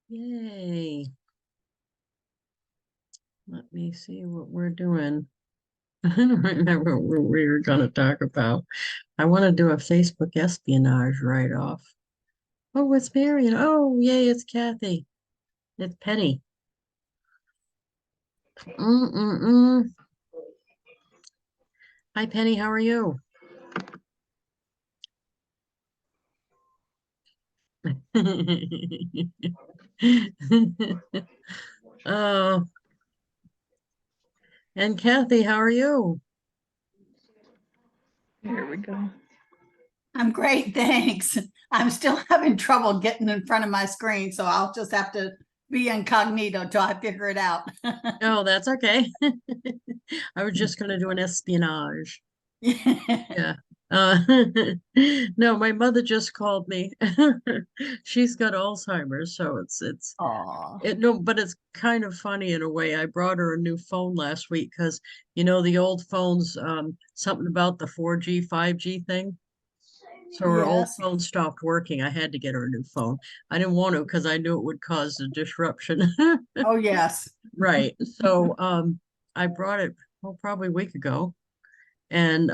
Yay. Let me see what we're doing. I don't remember what we were going to talk about. I want to do a Facebook espionage write-off. Oh, it's Marion. Oh, yay, it's Kathy. It's Penny. Mm-mm-mm. Hi, Penny. How are you? Oh, and Kathy, how are you? Here we go. I'm great, thanks. I'm still having trouble getting in front of my screen, so I'll just have to be incognito till I figure it out. Oh, that's okay. I was just going to do an espionage. Yeah. Uh, no, my mother just called me. She's got Alzheimer's, so Aw. no, but it's kind of funny in a way. I brought her a new phone last week because the old phones, something about the 4G, 5G thing. So her old Yes. phone stopped working. I had to get her a new phone. I didn't want to because I knew it would cause a disruption. Oh, yes. Right. So I brought it, well, probably a week ago. And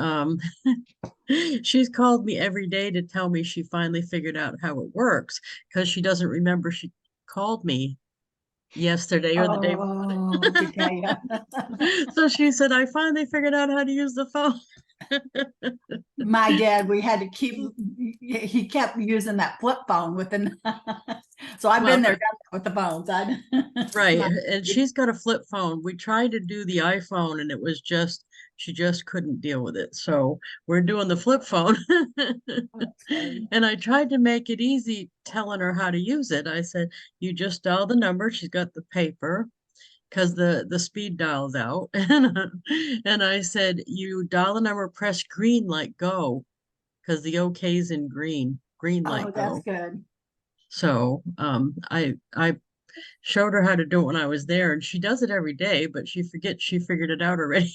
she's called me every day to tell me she finally figured out how it works because she doesn't remember she called me yesterday or the day Oh, to tell you. before. So she said, I finally figured out how to use the phone. My dad, we had to he kept using that flip phone with the, so I've Well, been there done that with the phones. right. And she's got a flip phone. We tried to do the iPhone and it was just, she just couldn't deal with it. So we're doing the flip phone. And I tried to make it easy telling her how to use it. I said, you just dial the number. She's got the paper because the speed dials out. And I said, you dial the number, press green like go, because the OK's in green Oh, like that's go. good. So I showed her how to do it when I was there, and she does it every day, but she forgets she figured it out already.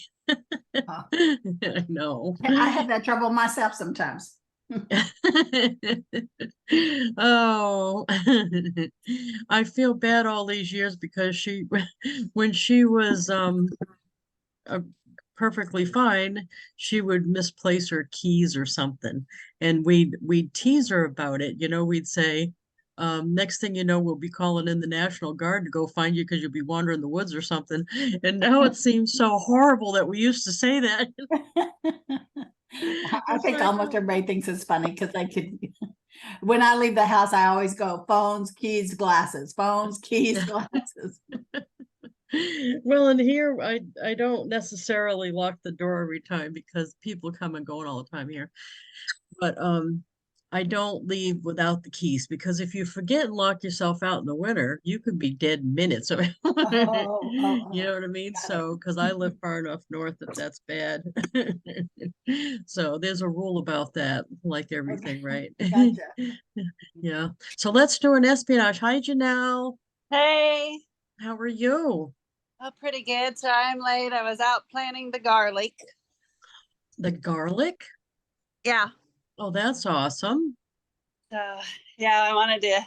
Oh, I know. I have that trouble myself sometimes. Oh, I feel bad all these years because when she was uh, perfectly fine, she would misplace her keys or something, and we'd tease her about it. We'd say, next thing you know, we'll be calling in the National Guard to go find you because you'll be wandering the woods or something. And now it seems so horrible that we used to say that. I It's think like, almost oh. everybody thinks it's funny because I could, when I leave the house, I always go phones, keys, glasses, phones, keys, glasses. Well, in here, I don't necessarily lock the door every time because people come and go all the time here. But I don't leave without the keys because if you forget and lock yourself out in the winter, you could be dead minutes. Oh, oh, You oh, know what I mean? got it. So, because I live far enough north that that's bad. So there's a rule about that, like Okay, everything, right? gotcha. Yeah. So let's do an espionage. Hi, Janelle. Hey, How are you? oh, pretty good. So I'm late. I was out planting the garlic. The garlic? Yeah. Oh, that's awesome. So yeah, I wanted to.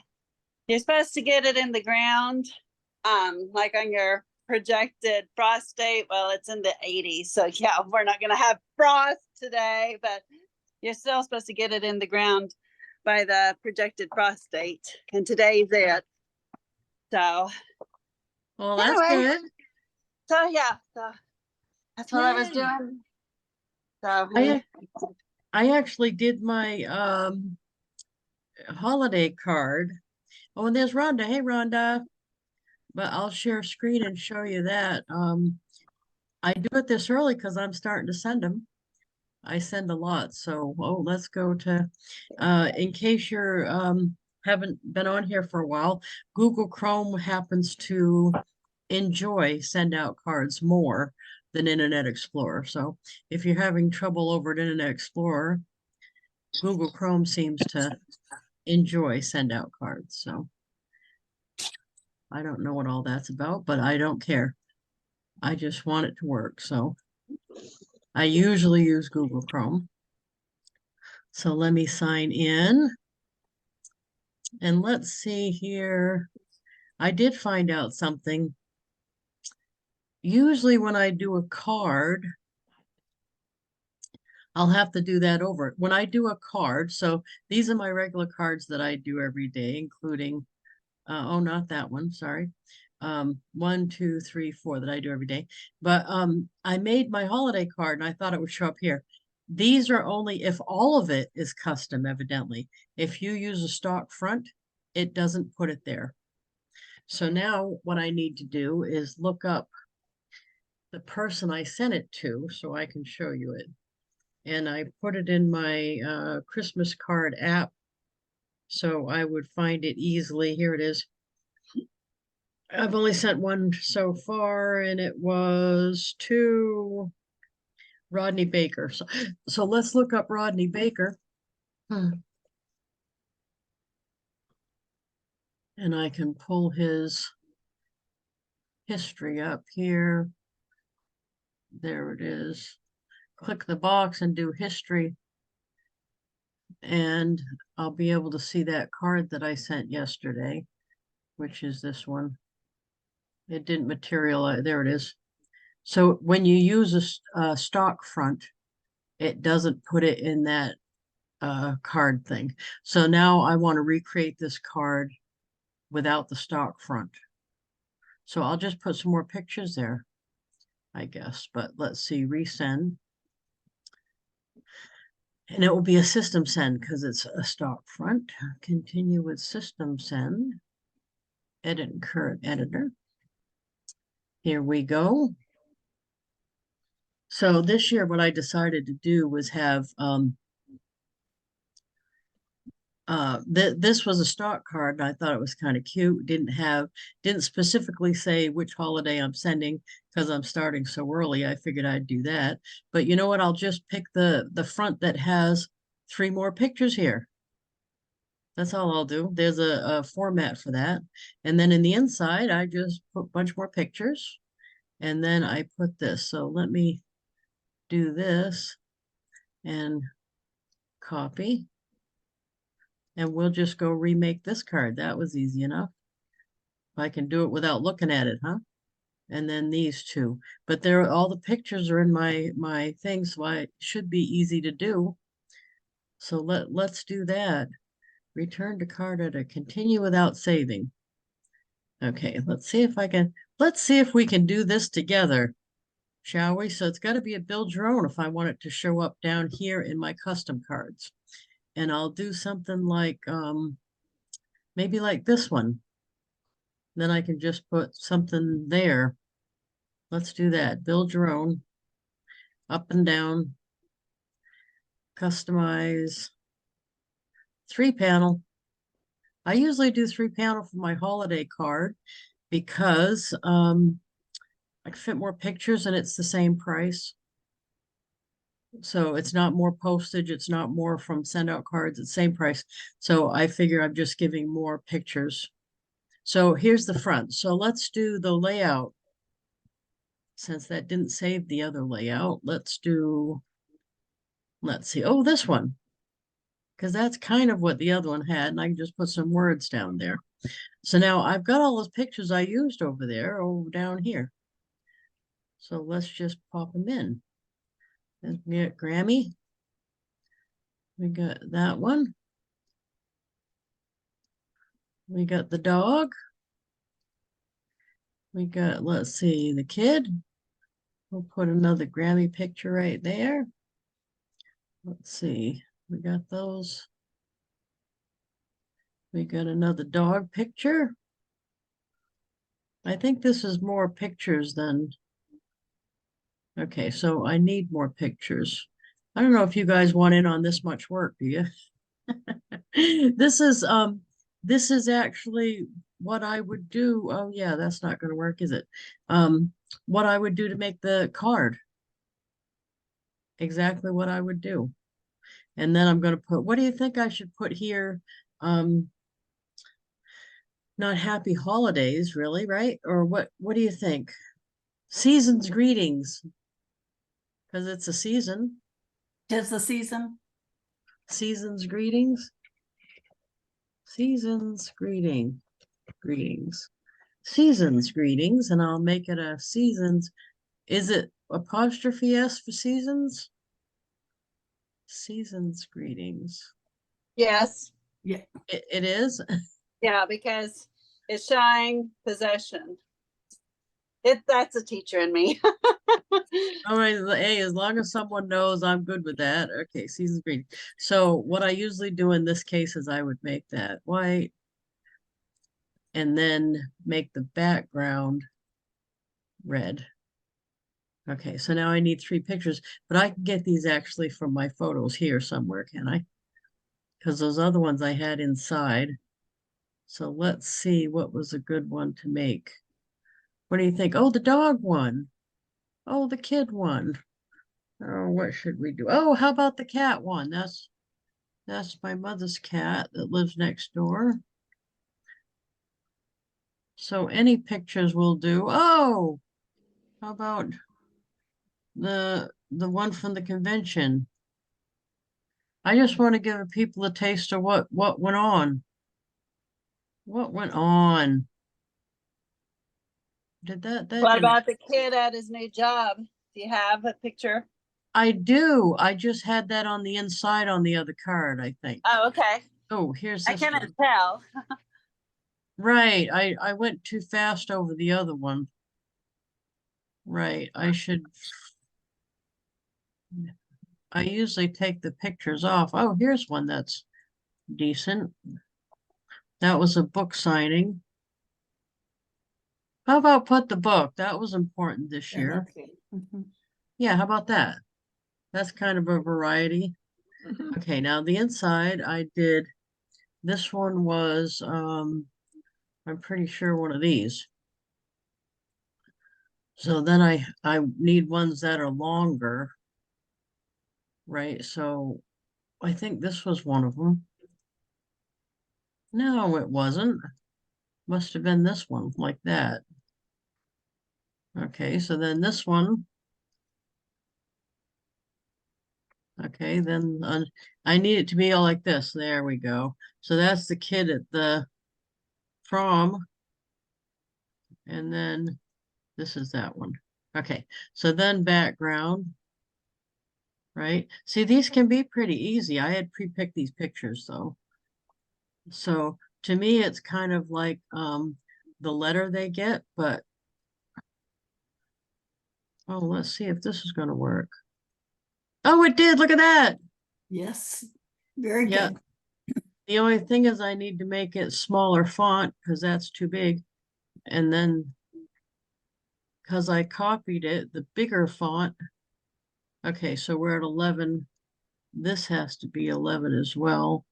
You're supposed to get it in the ground, like on your projected frost date. Well, it's in the 80s, so yeah, we're not gonna have frost today, but you're still supposed to get it in the ground by the projected frost date, and today's it. So Well, that's anyway, good. so yeah, so that's what I was Yay. doing. So I ac- I actually did my holiday card. Oh, and there's Rhonda. Hey, Rhonda. But I'll share screen and show you that. I do it this early because I'm starting to send them. I send a lot. So, oh, let's go to, in case you're haven't been on here for a while, Google Chrome happens to enjoy send out cards more than Internet Explorer. So if you're having trouble over at Internet Explorer, Google Chrome seems to enjoy send out cards. So I don't know what all that's about, but I don't care. I just want it to work. So I usually use Google Chrome. So let me sign in and let's see here. I did find out something. Usually when I do a card, I'll have to do that over. When I do a card, so these are my regular cards that I do every day, including, oh, not that one, sorry. 1, 2, 3, 4 that I do every day. But I made my holiday card and I thought it would show up here. These are only if all of it is custom, evidently. If you use a stock front, it doesn't put it there. So now what I need to do is look up the person I sent it to so I can show you it. And I put it in my Christmas card app so I would find it easily. Here it is. I've only sent one so far, and it was to Rodney Baker. So let's look up Rodney Baker. And I can pull his history up here. There it is. Click the box and do history. And I'll be able to see that card that I sent yesterday, which is this one. It didn't materialize. There it is. So when you use a stock front, it doesn't put it in that card thing. So now I want to recreate this card without the stock front. So I'll just put some more pictures there, I guess. But let's see, resend. And it will be a system send because it's a stock front. Continue with system send. Edit current editor. Here we go. So this year, what I decided to do was have this was a stock card, and I thought it was kind of cute. Didn't specifically say which holiday I'm sending because I'm starting so early. I figured I'd do that. But you know what? I'll just pick the front that has 3 more pictures here. That's all I'll do. There's a format for that. And then in the inside, I just put a bunch more pictures. And then I put this. So let me do this and copy. And we'll just go remake this card. That was easy enough. I can do it without looking at it, huh? And then these 2. But all the pictures are in my thing, so it should be easy to do. So let's do that. Return to card editor. Continue without saving. Okay, let's see if we can do this together, shall we? So it's got to be a build your own if I want it to show up down here in my custom cards. And I'll do something like maybe like this one. Then I can just put something there. Let's do that. Build your own. Up and down. Customize. 3-panel. I usually do 3-panel for my holiday card because I can fit more pictures and it's the same price. So it's not more postage, it's not more from SendOutCards, it's the same price. So I figure I'm just giving more pictures. So here's the front. So let's do the layout. Since that didn't save the other layout, let's see. Oh, this one. Because that's kind of what the other one had, and I can just put some words down there. So now I've got all those pictures I used over there, down here. So let's just pop them in. And we got Grammy. We got that one. We got the dog. We got, let's see, the kid. We'll put another Grammy picture right there. Let's see, we got those. We got another dog picture. I think this is more pictures than, okay, so I need more pictures. I don't know if you guys want in on this much work, do you? This is actually what I would do. Oh yeah, that's not going to work, is it? What I would do to make the card. Exactly what I would do. And then I'm going to put, what do you think I should put here? Not happy holidays, really, right? Or what do you think? Season's greetings. Because it's a season. 'Tis the season. Season's greetings. Season's greetings. seasons greetings, and I'll make it a seasons. Is it apostrophe S for seasons? Seasons greetings. Yes. It is? Yeah, because it's showing possession. That's a teacher in me. All right, hey, as long as someone knows, I'm good with that. Okay, seasons greeting. So what I usually do in this case is I would make that white and then make the background red. Okay, so now I need 3 pictures, but I can get these actually from my photos here somewhere, can I? Because those other ones I had inside. So let's see what was a good one to make. What do you think? Oh, the dog one. Oh, the kid one. Oh, what should we do? Oh, how about the cat one? That's my mother's cat that lives next door. So any pictures will do. Oh, how about the one from the convention? I just want to give people a taste of what went on. What went on? Did that What didn't about the kid at his new job? Do you have a picture? I do. I just had that on the inside on the other card, I think. Oh, okay. Oh, here's I this cannot one. tell. Right. I went too fast over the other one. Right. I usually take the pictures off. Oh, here's one that's decent. That was a book signing. How about put the book? That was important this Yeah, year. that's good. Mhm. Yeah, how about that? That's kind of a variety. Mhm. Okay, now the inside I did, this one was, I'm pretty sure one of these. So then I need ones that are longer, right? So I think this was one of them. No, it wasn't. Must have been this one, like that. Okay, so then this one. Okay, then I need it to be all like this. There we go. So that's the kid at the prom. And then this is that one. Okay, so then background, right? See, these can be pretty easy. I had pre-picked these pictures though. So to me, it's kind of like the letter they get, but oh, let's see if this is going to work. Oh, it did. Look at that. Yes, very Yeah. good. The only thing is I need to make it smaller font because that's too big. And then because I copied it, the bigger font. Okay, so we're at 11. This has to be 11 as well.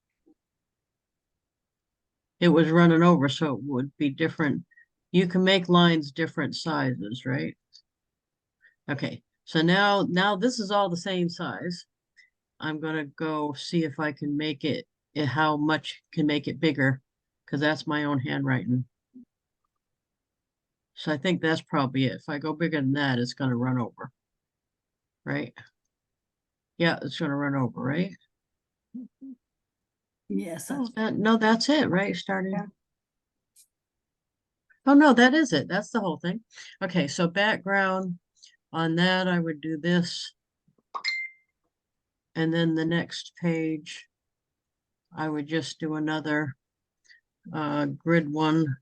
It was running over, so it would be different. You can make lines different sizes, right? Okay, so now this is all the same size. I'm gonna go see if I can make it, how much can make it bigger, because that's my own handwriting. So I think that's probably it. If I go bigger than that, it's gonna run over, right? Yeah, it's gonna run over, right? Yes, Oh, that's no, that's it, right? Starting. Yeah. Oh, no, that is it. That's the whole thing. Okay, so background on that, I would do this. And then the next page, I would just do another grid one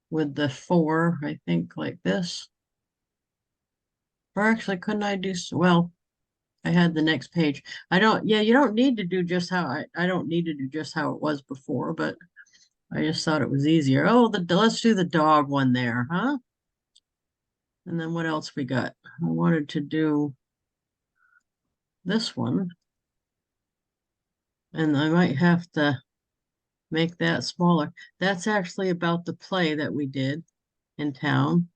with the 4, I think, like this. Or actually, couldn't I do, well, I had the next page. Yeah, you don't need to do just how, I don't need to do just how it was before, but I just thought it was easier. Oh, let's do the dog one there, huh? And then what else we got? I wanted to do this one. And I might have to make that smaller. That's actually about the play that we did in town.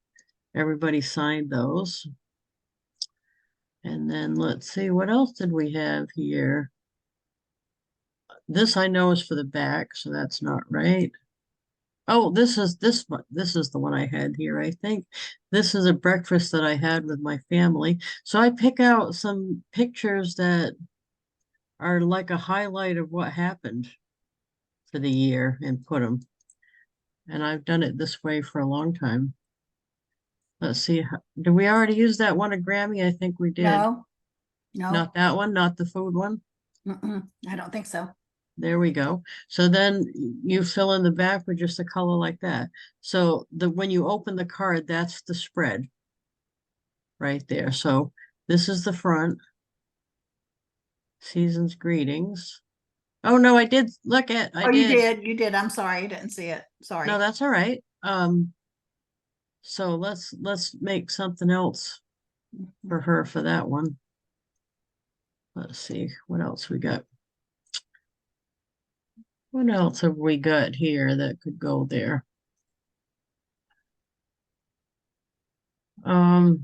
Everybody signed those. And then let's see, what else did we have here? This I know is for the back, so that's not right. Oh, this one. This is the one I had here, I think. This is a breakfast that I had with my family. So I pick out some pictures that are like a highlight of what happened. for the year and put them. And I've done it this way for a long time. Let's see, did we already use that one at Grammy? I think we did. No, no, Not that one, not the food one. I don't think so. There we go. So then you fill in the back with just a color like that. So when you open the card, that's the spread right there. So this is the front. Season's greetings. Oh no, I did look at, I Oh, you did. you did. I'm sorry, I didn't see it. Sorry. No, that's all right. So let's make something else for her for that one. Let's see what else we got. What else have we got here that could go there? Oh,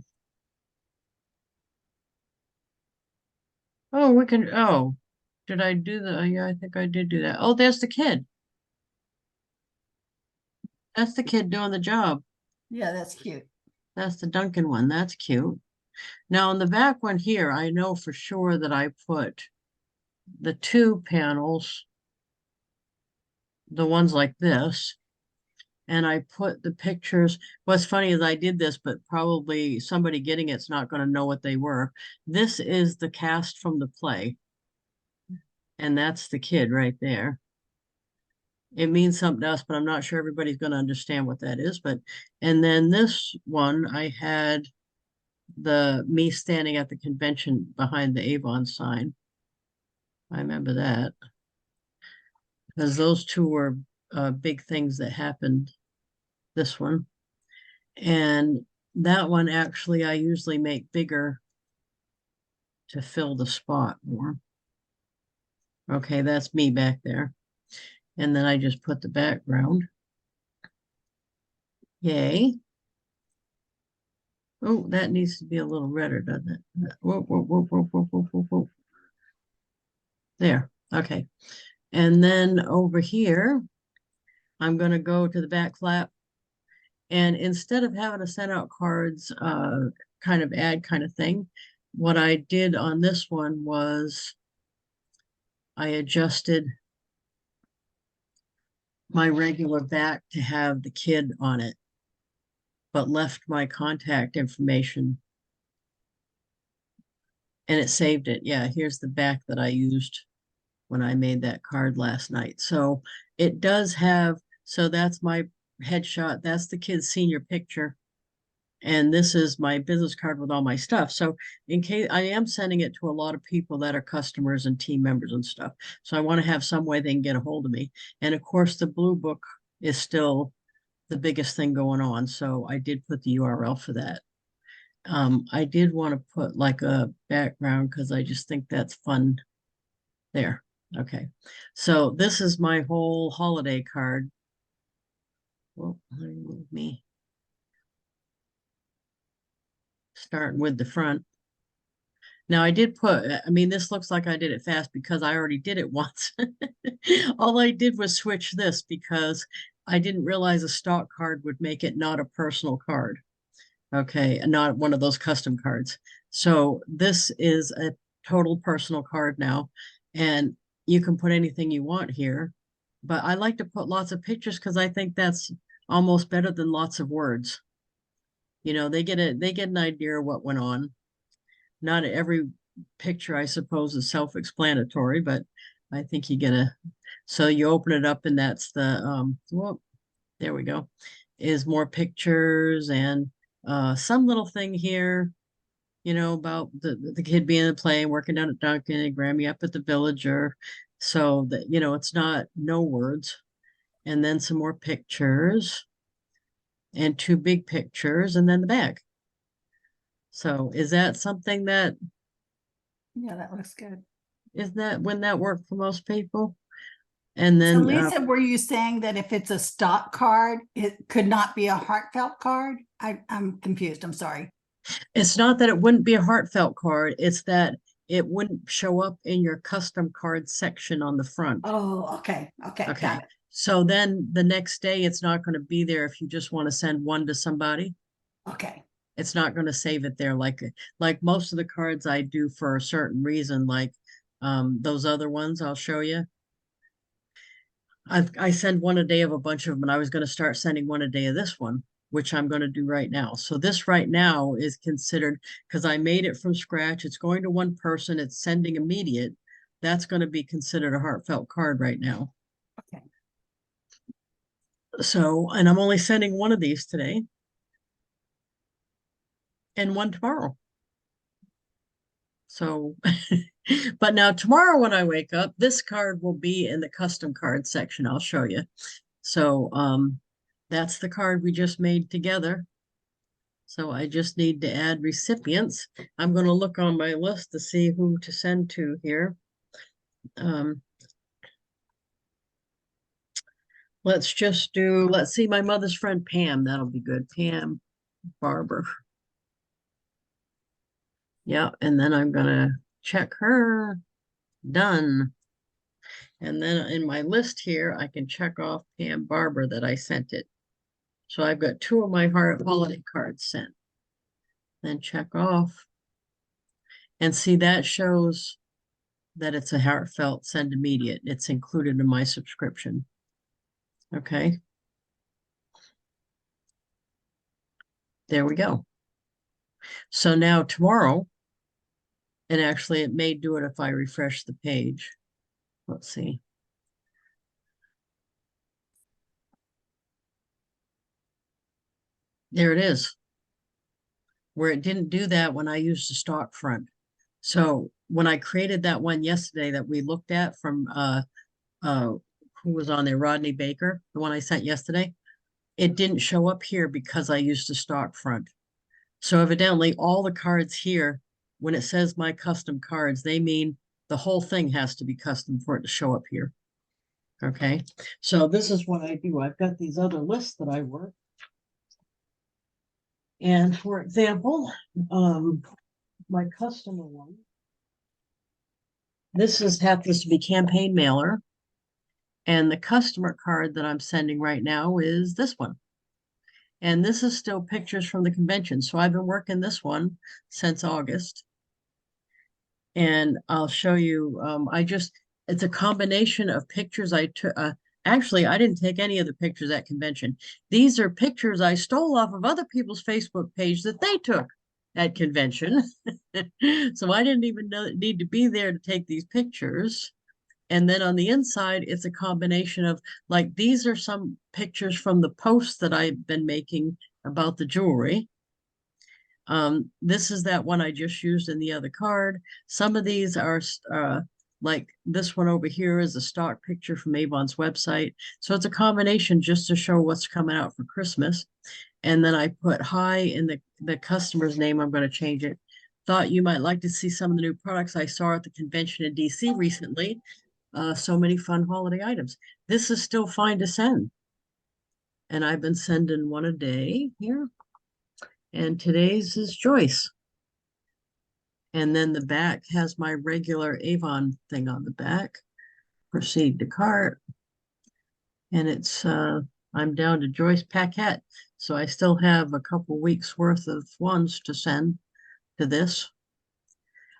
we can, oh, did I do the, yeah, I think I did do that. Oh, there's the kid. That's the kid doing the job. Yeah, that's cute. That's the Duncan one. That's cute. Now on the back one here, I know for sure that I put the 2 panels, the ones like this, and I put the pictures. What's funny is I did this, but probably somebody getting it's not going to know what they were. This is the cast from the play, and that's the kid right there. It means something to us, but I'm not sure everybody's going to understand what that is. But, and then this one, I had me standing at the convention behind the Avon sign. I remember that because those two were big things that happened. This one, and that one actually I usually make bigger to fill the spot more. Okay, that's me back there. And then I just put the background. Yay. Oh, that needs to be a little redder, doesn't it? Whoa, whoa, whoa, whoa, whoa, whoa, whoa, whoa. There, okay. And then over here, I'm going to go to the back flap. And instead of having a send out cards kind of ad kind of thing, what I did on this one was I adjusted my regular back to have the kid on it, but left my contact information and it saved it. Yeah, here's the back that I used when I made that card last night. So it does have, so that's my headshot. That's the kid's senior picture. And this is my business card with all my stuff. So in case I am sending it to a lot of people that are customers and team members and stuff. So I want to have some way they can get a hold of me. And of course, the blue book is still the biggest thing going on. So I did put the URL for that. I did want to put like a background because I just think that's fun there. Okay. So this is my whole holiday card. Well, let me move me. Starting with the front. Now I did put, I mean, this looks like I did it fast because I already did it once. All I did was switch this because I didn't realize a stock card would make it not a personal card. Okay, and not one of those custom cards. So this is a total personal card now, and you can put anything you want here. But I like to put lots of pictures because I think that's almost better than lots of words. You know, they get an idea of what went on. Not every picture, I suppose, is self-explanatory, but I think you get so you open it up and that's the, well, there we go, is more pictures and some little thing here, you know, about the kid being in the play, working down at Duncan and Grammy up at the Villager. So that, you know, it's not no words. And then some more pictures and 2 big pictures and then the back. So is that something that, Yeah, that looks good. wouldn't that work for most people? And So then Lisa, were you saying that if it's a stock card, it could not be a heartfelt card? I'm confused. I'm sorry. it's not that it wouldn't be a heartfelt card, it's that it wouldn't show up in your custom card section on the front. Oh, okay. Okay. Okay. Got it. So then the next day, it's not going to be there if you just want to send one to somebody. Okay. It's not going to save it there like most of the cards I do for a certain reason, like those other ones I'll show you. I send one a day of a bunch of them, and I was going to start sending one a day of this one, which I'm going to do right now. So this right now is considered, because I made it from scratch. It's going to one person. It's sending immediate. That's going to be considered a heartfelt card right now. Okay. So, and I'm only sending one of these today and one tomorrow. So, but now tomorrow when I wake up, this card will be in the custom card section. I'll show you. So, that's the card we just made together. So I just need to add recipients. I'm going to look on my list to see who to send to here. Let's just do, let's see, my mother's friend Pam. That'll be good. Pam Barber. Yeah, and then I'm gonna check her. Done. And then in my list here, I can check off Pam Barber that I sent it. So I've got 2 of my holiday cards sent. Then check off. And see, that shows that it's a heartfelt send immediate. It's included in my subscription. Okay. There we go. So now tomorrow, and actually it may do it if I refresh the page. Let's see. There it is. Where it didn't do that when I used the stock front. So when I created that one yesterday that we looked at from who was on there, Rodney Baker, the one I sent yesterday, it didn't show up here because I used the stock front. So evidently all the cards here, when it says my custom cards, they mean the whole thing has to be custom for it to show up here. Okay, so this is what I do. I've got these other lists that I work. And for example, my customer one, this happens to be campaign mailer. And the customer card that I'm sending right now is this one. And this is still pictures from the convention. So I've been working this one since August. And I'll show you, it's a combination of pictures I took. Actually, I didn't take any of the pictures at convention. These are pictures I stole off of other people's Facebook page that they took at convention. So I didn't even need to be there to take these pictures. And then on the inside, it's a combination of, like, these are some pictures from the posts that I've been making about the jewelry. This is that one I just used in the other card. Some of these are like this one over here is a stock picture from Avon's website. So it's a combination just to show what's coming out for Christmas. And then I put hi in the customer's name. I'm going to change it. Thought you might like to see some of the new products I saw at the convention in DC recently. So many fun holiday items. This is still fine to send. And I've been sending one a day here. And today's is Joyce. And then the back has my regular Avon thing on the back. Proceed to cart. And it's, I'm down to Joyce Paquette. So I still have a couple weeks worth of ones to send to this.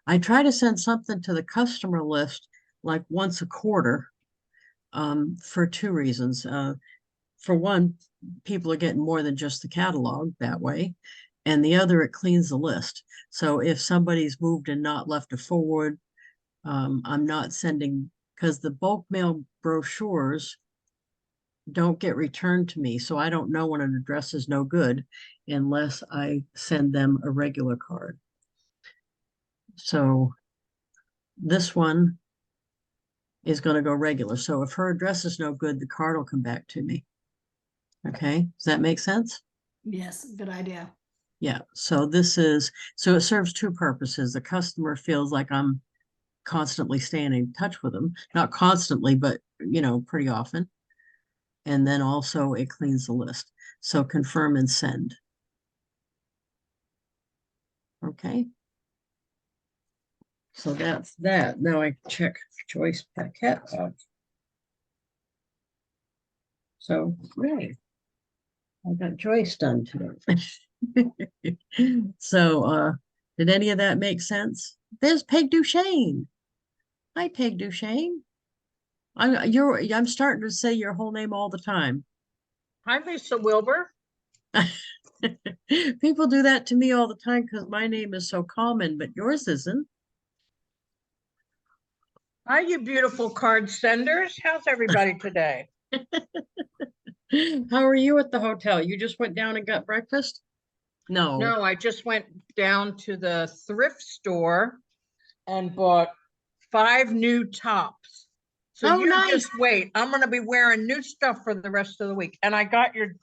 I try to send something to the customer list like once a quarter, for 2 reasons. For one, people are getting more than just the catalog that way. And the other, it cleans the list. So if somebody's moved and not left a forward, I'm not sending, because the bulk mail brochures don't get returned to me. So I don't know when an address is no good unless I send them a regular card. So this one is going to go regular. So if her address is no good, the card will come back to me. Okay, does that make sense? Yes, good idea. Yeah, so so it serves 2 purposes. The customer feels like I'm constantly staying in touch with them. Not constantly, but, pretty often. And then also it cleans the list. So confirm and send. Okay. So that's that. Now I check Joyce Paquette off. So, great. I got Joyce done today. So, did any of that make sense? There's Peg Duchesne. Hi, Peg Duchesne. I'm starting to say your whole name all the time. Hi, Lisa Wilber. People do that to me all the time because my name is so common, but yours isn't. Hi, you beautiful card senders. How's everybody today? How are you at the hotel? You just went down and got breakfast? No. No, I just went down to the thrift store and bought 5 new tops. So Oh, you nice. just wait. I'm gonna be wearing new stuff for the rest of the week. And I got your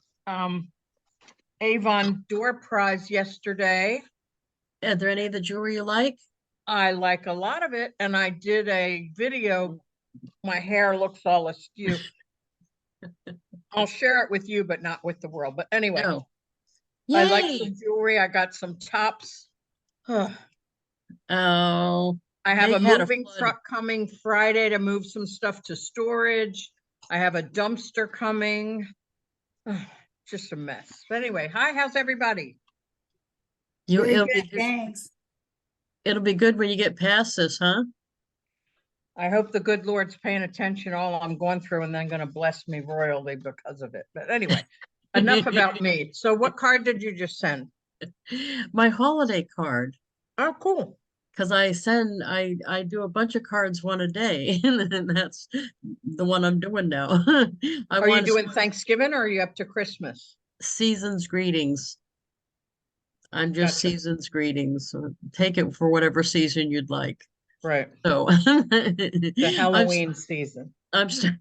Avon door prize yesterday. Are there any of the jewelry you like? I like a lot of it, and I did a video. My hair looks all askew. I'll share it with you, but not with the world. But anyway, No. I like Yay. some jewelry. I got some tops. I Oh, have they a had a moving flood. truck coming Friday to move some stuff to storage. I have a dumpster coming. Just a mess. But anyway, hi, how's everybody? You, Good, good, thanks. it'll be good when you get past this, huh? I hope the good Lord's paying attention to all I'm going through and then going to bless me royally because of it. But anyway, enough about me. So what card did you just send? My holiday card, Oh, cool. because I do a bunch of cards one a day, and that's the one I'm doing now. I Are you want doing Thanksgiving or are you up to Christmas? season's greetings. I'm just Gotcha. season's greetings. So take it for whatever season you'd like. Right. So The Halloween season. I'm st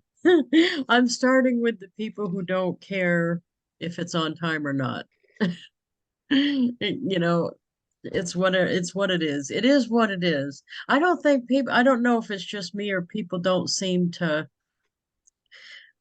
I'm starting with the people who don't care if it's on time or not. You know, it's what it is. It is what it is. I don't know if it's just me or people don't seem to.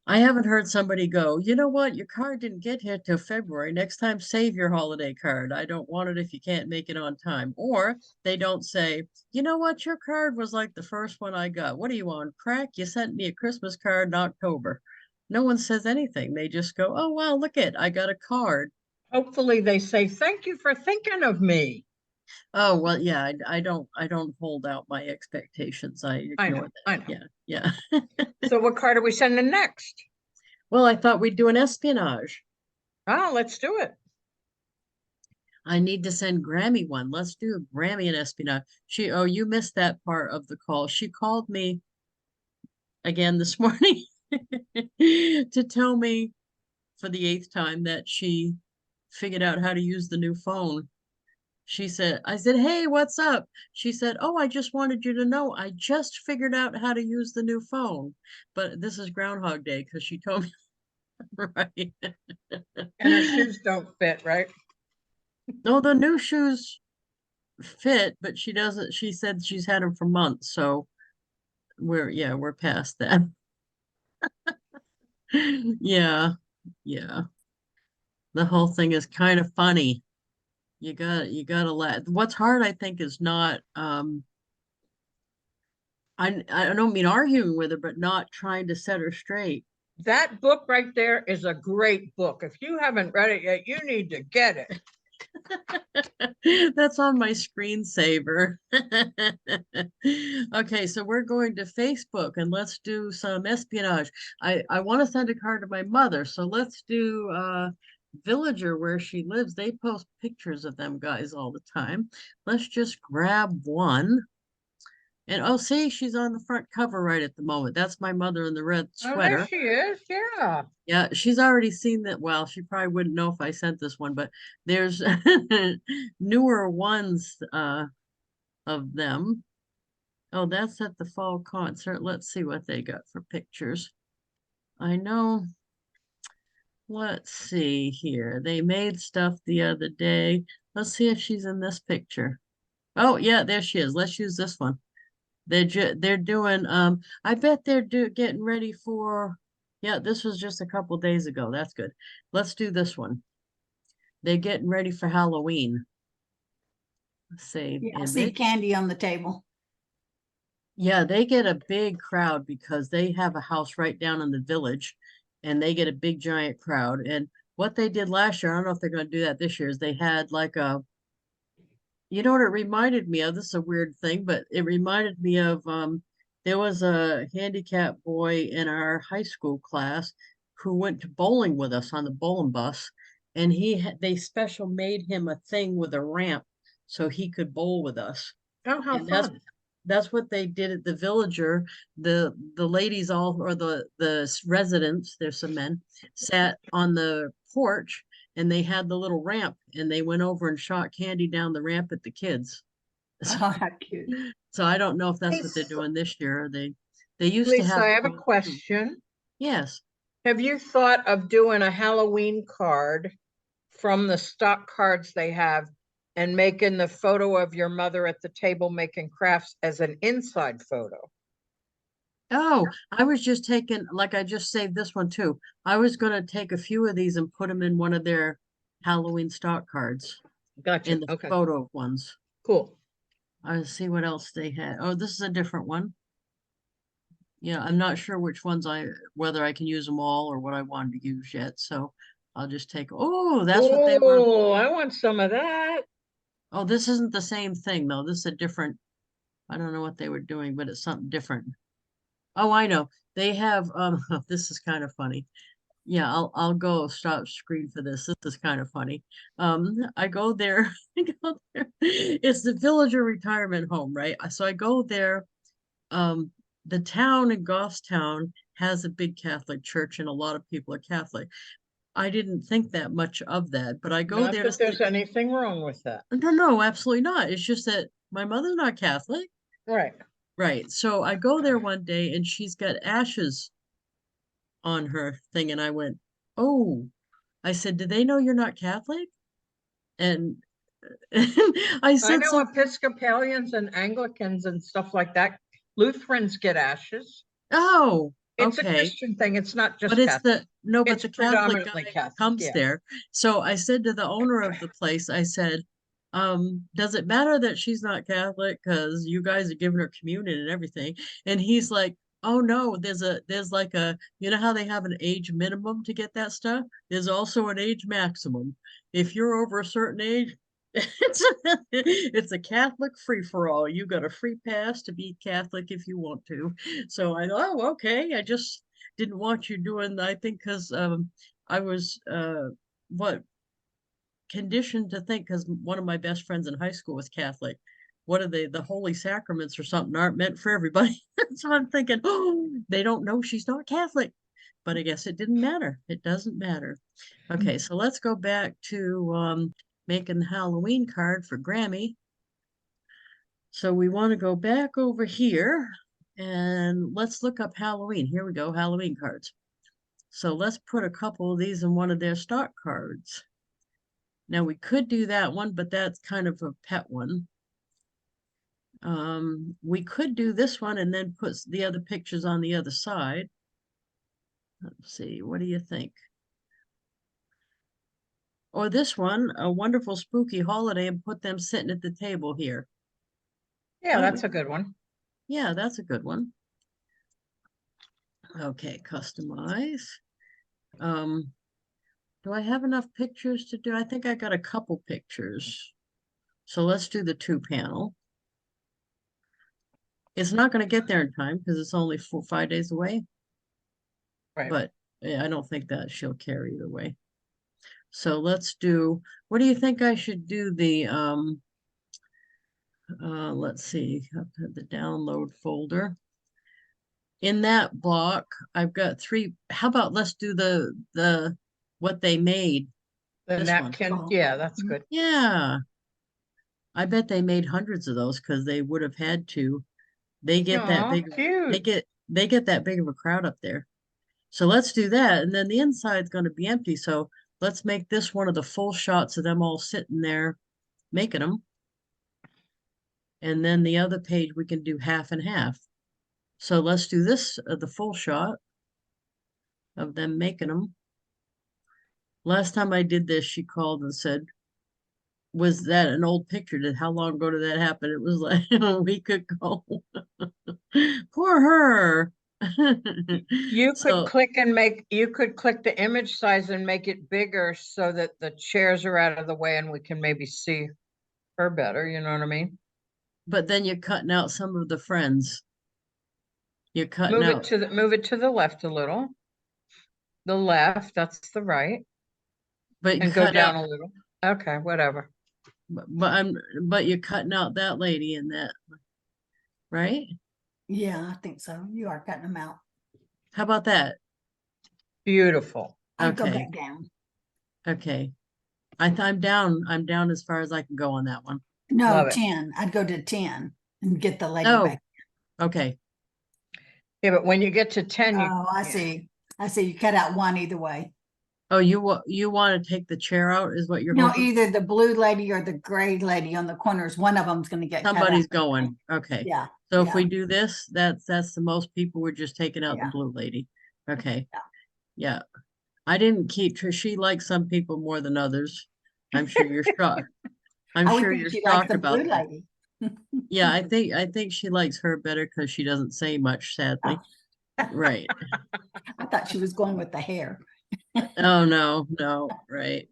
I haven't heard somebody go, you know what, your card didn't get here till February. Next time, save your holiday card. I don't want it if you can't make it on time. Or they don't say, you know what, your card was like the first one I got. What are you on, crack? You sent me a Christmas card in October. No one says anything. They just go, oh, wow, look it, I got a card. Hopefully they say, thank you for thinking of me. Oh, well, yeah, I don't hold out my expectations. I I ignore know, that. I know. Yeah, yeah. So what card are we sending next? Well, I thought we'd do an espionage. Oh, let's do it. I need to send Grammy one. Let's do a Grammy and espionage. Oh, you missed that part of the call. She called me again this morning to tell me for the 8th time that she figured out how to use the new phone. I said, hey, what's up? She said, oh, I just wanted you to know I just figured out how to use the new phone. But this is Groundhog Day because she told me, right? And her shoes don't fit, right? No, the new shoes fit, but she doesn't. She said she's had them for months, so we're past that. Yeah, yeah. The whole thing is kind of funny. You gotta let. What's hard, I think, is not I don't mean arguing with her, but not trying to set her straight. That book right there is a great book. If you haven't read it yet, you need to get it. That's on my screensaver. Okay, so we're going to Facebook and let's do some espionage. I want to send a card to my mother, so let's do Villager where she lives. They post pictures of them guys all the time. Let's just grab one. And oh, see, she's on the front cover right at the moment. That's my mother in the red Oh, there sweater. she is. Yeah. Yeah, she's already seen that. Well, she probably wouldn't know if I sent this one, but there's newer ones of them. Oh, that's at the fall concert. Let's see what they got for pictures. I know. Let's see here. They made stuff the other day. Let's see if she's in this picture. Oh, yeah, there she is. Let's use this one. They're doing I bet they're getting ready for yeah, this was just a couple days ago. That's good. Let's do this one. They're getting ready for Halloween. Save Yeah, I see image. candy on the table. Yeah, they get a big crowd because they have a house right down in the village and they get a big giant crowd. And what they did last year, I don't know if they're going to do that this year, is they had like you know what it reminded me of? This is a weird thing, but it reminded me of there was a handicapped boy in our high school class who went to bowling with us on the bowling bus, and they special made him a thing with a ramp so he could bowl with us. Oh, how And fun. that's what they did at the Villager. The ladies all, or the residents, there's some men, sat on the porch and they had the little ramp and they went over and shot candy down the ramp at the kids. Oh, how cute. So I don't know if that's what they're Lisa, doing this year. They used to Lisa, have I have a those too. question. Yes. Have you thought of doing a Halloween card from the stock cards they have and making the photo of your mother at the table making crafts as an inside photo? Oh, I was just taking, like I just saved this one too. I was gonna take a few of these and put them in one of their Halloween stock cards Gotcha. in the Okay, photo ones. cool. I'll see what else they had. Oh, this is a different one. Yeah, I'm not sure which ones whether I can use them all or what I wanted to use yet. So I'll just take, oh, that's what they were. Oh, I want some of that. Oh, this isn't the same thing though. This is a different, I don't know what they were doing, but it's something different. Oh, I know. They have, this is kind of funny. Yeah, I'll go stop screen for this. This is kind of funny. I go there, I go there. It's the Villager Retirement Home, right? So I go there. Um, the town in Goffstown has a big Catholic church and a lot of people are Catholic. I didn't think that much of that, but I go Not there to that see. there's anything wrong with that. No, no, absolutely not. It's just that my mother's not Catholic. Right. Right. So I go there one day and she's got ashes on her thing. And I went, oh, I said, do they know you're not Catholic? And I I said know something. Episcopalians and Anglicans and stuff like that. Lutherans get ashes. Oh, It's a okay. Christian thing. It's not But just it's Catholic. no, but It's the Catholic predominantly guy who Catholic. comes Yeah. there. So I said to the owner of the place, I said, does it matter that she's not Catholic? Because you guys are giving her communion and everything. And he's like, oh no, there's like you know how they have an age minimum to get that stuff? There's also an age maximum. If you're over a certain age, it's a Catholic free-for-all. You got a free pass to be Catholic if you want to. So I thought, oh, okay. I just didn't want you doing, I think, because I was what conditioned to think, because one of my best friends in high school was Catholic. What are they? The holy sacraments or something aren't meant for everybody. So I'm thinking, oh, they don't know she's not Catholic. But I guess it didn't matter. It doesn't matter. Okay, so let's go back to making the Halloween card for Grammy. So we want to go back over here and let's look up Halloween. Here we go, Halloween cards. So let's put a couple of these in one of their stock cards. Now we could do that one, but that's kind of a pet one. We could do this one and then put the other pictures on the other side. Let's see, what do you think? Or this one, a wonderful spooky holiday, and put them sitting at the table here. Yeah, Oh, that's a good one. yeah, that's a good one. Okay, customize. Do I have enough pictures to do? I think I got a couple pictures. So let's do the 2-panel. It's not going to get there in time because it's only 5 days away. Right. But I don't think that she'll care either way. So let's do, what do you think I should do the, let's see, the download folder. In that block, I've got 3, how about let's do what they made. The This one. napkin. Oh. Yeah, that's good. Yeah. I bet they made hundreds of those because they would have had to. They get that Aw, big, cute. they get that big of a crowd up there. So let's do that. And then the inside's going to be empty. So let's make this one of the full shots of them all sitting there making them. And then the other page we can do half and half. So let's do this, the full shot of them making them. Last time I did this, she called and said, was that an old picture? How long ago did that happen? It was like a week ago. Poor her. You could So, click you could click the image size and make it bigger so that the chairs are out of the way and we can maybe see her better. You know what I mean? but then you're cutting out some of the friends. You're cutting out, Move it to the left a little. The left, that's the right, but you and go cut down out, a little. Okay, whatever. but you're cutting out that lady in that, right? Yeah, I think so. You are cutting them out. How about that? Beautiful. I'd go Okay. back down. Okay. I'm down as far as I can go on that one. No, Love it. 10. I'd go to 10 and get the lady Oh, back. okay. Yeah, but when you get to 10, you, Oh, I yeah. see. I see. You cut out one either way. Oh, you want to take the chair out is what you're No, hoping? either the blue lady or the gray lady on the corners. One of them's going to get cut out. Somebody's going. Okay. Yeah. So if yeah. we do this, that's the most people. We're just taking out the Yeah. blue lady. Okay. Yeah. Yeah. I didn't keep she likes some people more than others. I'm sure you're shocked. I'm I would sure think you're she likes shocked the about blue that. lady. Yeah, I think she likes her better because she doesn't say much, sadly. Right. I thought she was going with the hair. Oh no, right.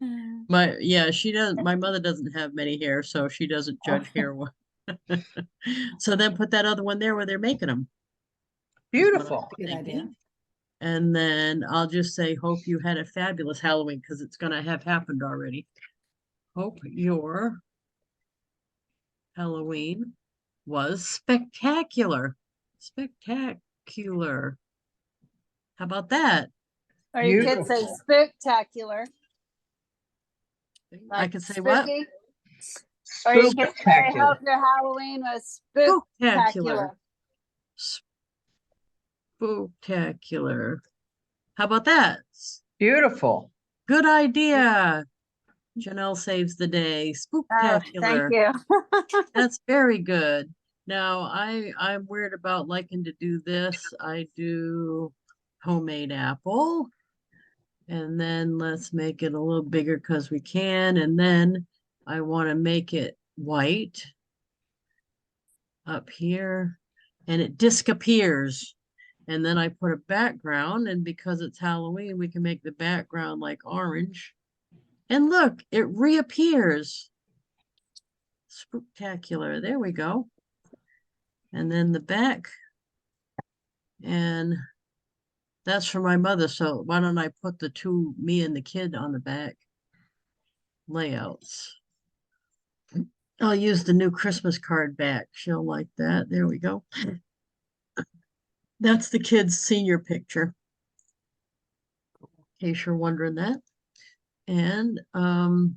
My mother doesn't have many hair, so she doesn't judge hair. So then put that other one there where they're making them. Beautiful. Good idea. And then I'll just say, hope you had a fabulous Halloween because it's gonna have happened already. Hope your Halloween was spectacular. Spectacular. How about that? Or you could say Beautiful. spectacular. I could say what? spooky. Or you could say, Spectacular. hope your Halloween was Spectacular. spectacular. Spectacular. How about that? Beautiful. Good idea. Janelle saves the day. Oh, thank Spectacular. you. That's very good. Now I'm weird about liking to do this. I do homemade apple. And then let's make it a little bigger because we can. And then I want to make it white up here. And it disappears. And then I put a background. And because it's Halloween, we can make the background like orange. And look, it reappears. Spectacular. There we go. And then the back. And that's for my mother. So why don't I put the two, me and the kid, on the back layouts. I'll use the new Christmas card back. She'll like that. There we go. That's the kid's senior picture. In case you're wondering that. And oh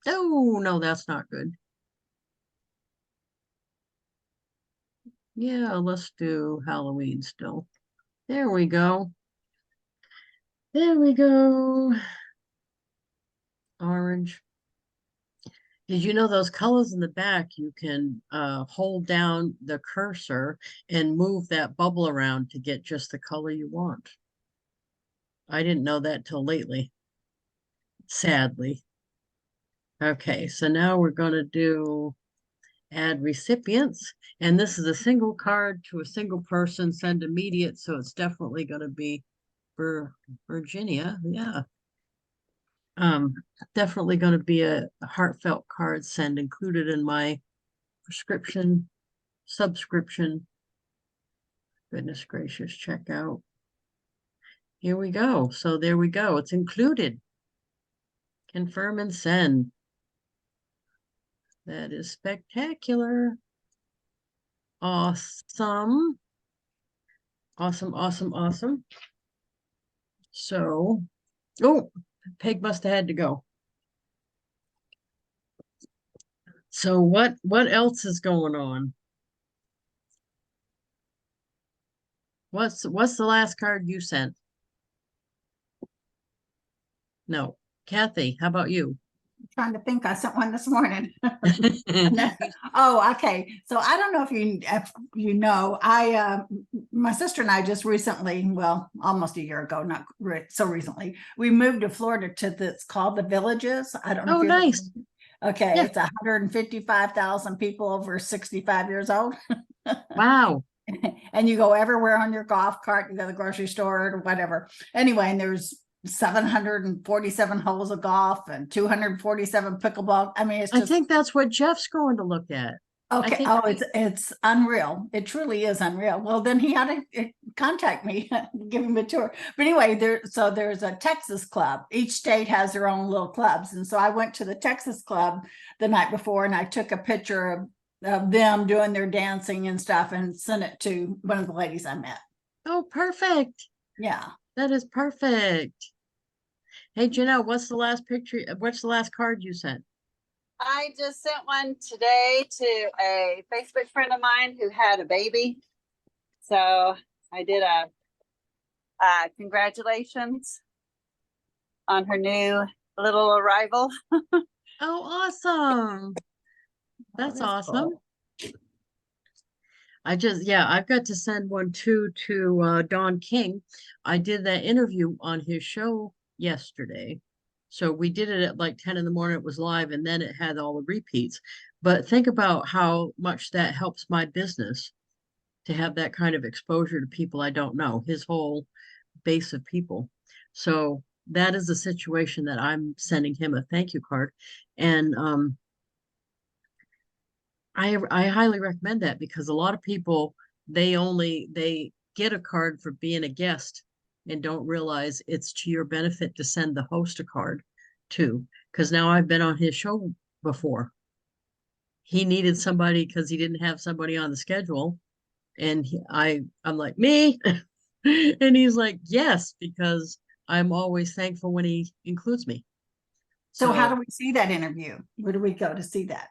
no, that's not good. Yeah, let's do Halloween still. There we go. There we go. Orange. Did you know those colors in the back, you can hold down the cursor and move that bubble around to get just the color you want? I didn't know that till lately, sadly. Okay, so now we're going to do add recipients. And this is a single card to a single person, send immediate. So it's definitely going to be for Virginia. Yeah. Definitely going to be a heartfelt card send included in my subscription. Goodness gracious, checkout. Here we go. So there we go. It's included. Confirm and send. That is spectacular. Awesome. Awesome. So, oh, Peg must have had to go. So what else is going on? What's the last card you sent? No. Kathy, how about you? I'm trying to think. I sent one this morning. Oh, okay. So I don't know if you know, my sister and I just recently, well, almost a year ago, not so recently, we moved to Florida it's called the Villages. I don't know. Oh, if you're nice. Okay, Yeah. it's 155,000 people over 65 years old. Wow. And you go everywhere on your golf cart, you go to the grocery store or whatever. Anyway, and there's 747 holes of golf and 247 pickleball. I mean, it's I just, think that's what Jeff's going to look at. Okay, think oh, we- it's unreal. It truly is unreal. Well, then he had to contact me, give him a tour. But anyway, there's a Texas club. Each state has their own little clubs. And so I went to the Texas club the night before and I took a picture of them doing their dancing and stuff and sent it to one of the ladies I met. Oh, perfect. Yeah. That is perfect. Hey, Janelle, what's the last picture? What's the last card you sent? I just sent one today to a Facebook friend of mine who had a baby. So I did a congratulations on her new little arrival. Oh, awesome. That's awesome. cool. I've got to send one too to Don King. I did that interview on his show yesterday. So we did it at like 10 in the morning. It was live and then it had all the repeats. But think about how much that helps my business to have that kind of exposure to people I don't know, his whole base of people. So that is a situation that I'm sending him a thank you card. And I highly recommend that because a lot of people they get a card for being a guest and don't realize it's to your benefit to send the host a card too. Because now I've been on his show before. He needed somebody because he didn't have somebody on the schedule, and I'm like, me, and he's like, yes, because I'm always thankful when he includes me. So how do we see that interview? Where do we go to see that?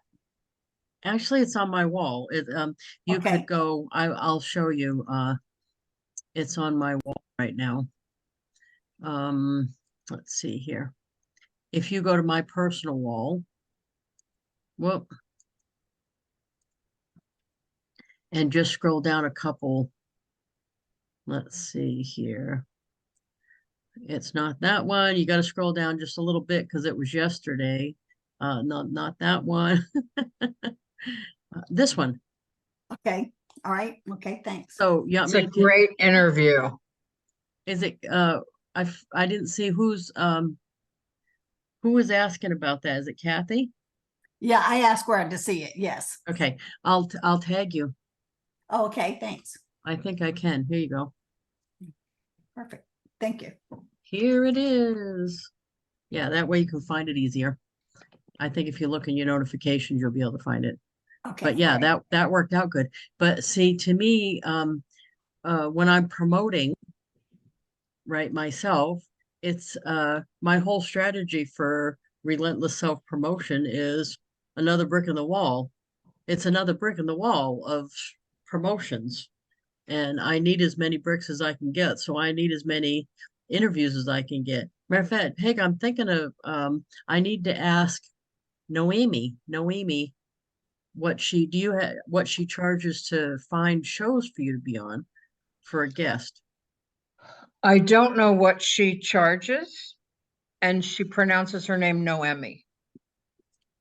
Actually, it's on my wall. You Okay. could go. I'll show you. It's on my wall right now. Let's see here. If you go to my personal wall, whoop, and just scroll down a couple. Let's see here. It's not that one. You got to scroll down just a little bit because it was yesterday. Not that one. This one. Okay. All right. Okay. Thanks. So you want It's me a to great interview. is it I didn't see who was asking about that. Is it Kathy? Yeah, I asked where to see it. Yes. Okay, I'll tag you. Oh, okay. Thanks. I think I can. Here you go. Perfect. Thank you. Here it is. Yeah, that way you can find it easier. I think if you look in your notifications, you'll be able to find it. Okay. But yeah, great. that worked out good. But see, to me, when I'm promoting, right, myself, it's my whole strategy for relentless self-promotion is another brick in the wall. It's another brick in the wall of promotions. And I need as many bricks as I can get. So I need as many interviews as I can get. Matter of fact, Peg, I'm thinking of I need to ask Noemi, what she charges to find shows for you to be on for a guest. I don't know what she charges, and she pronounces her name Noemi.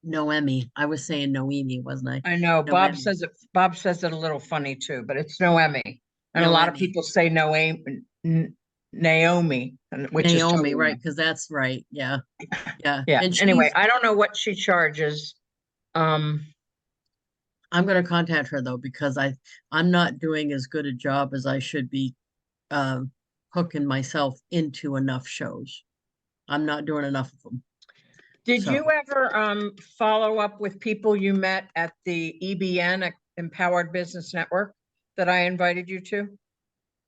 Noemi. I was saying Noemi, wasn't I? I know Bob Noemi. says it. Bob says it a little funny too, but it's Noemi, and a lot of Noemi. people say Naomi, which is Naomi, totally right? Because that's right. Yeah. Yeah. yeah. And Anyway, I don't know what she charges. I'm going to contact her though, because I'm not doing as good a job as I should be hooking myself into enough shows. I'm not doing enough of them. Did So- you ever follow up with people you met at the EBN Empowered Business Network that I invited you to?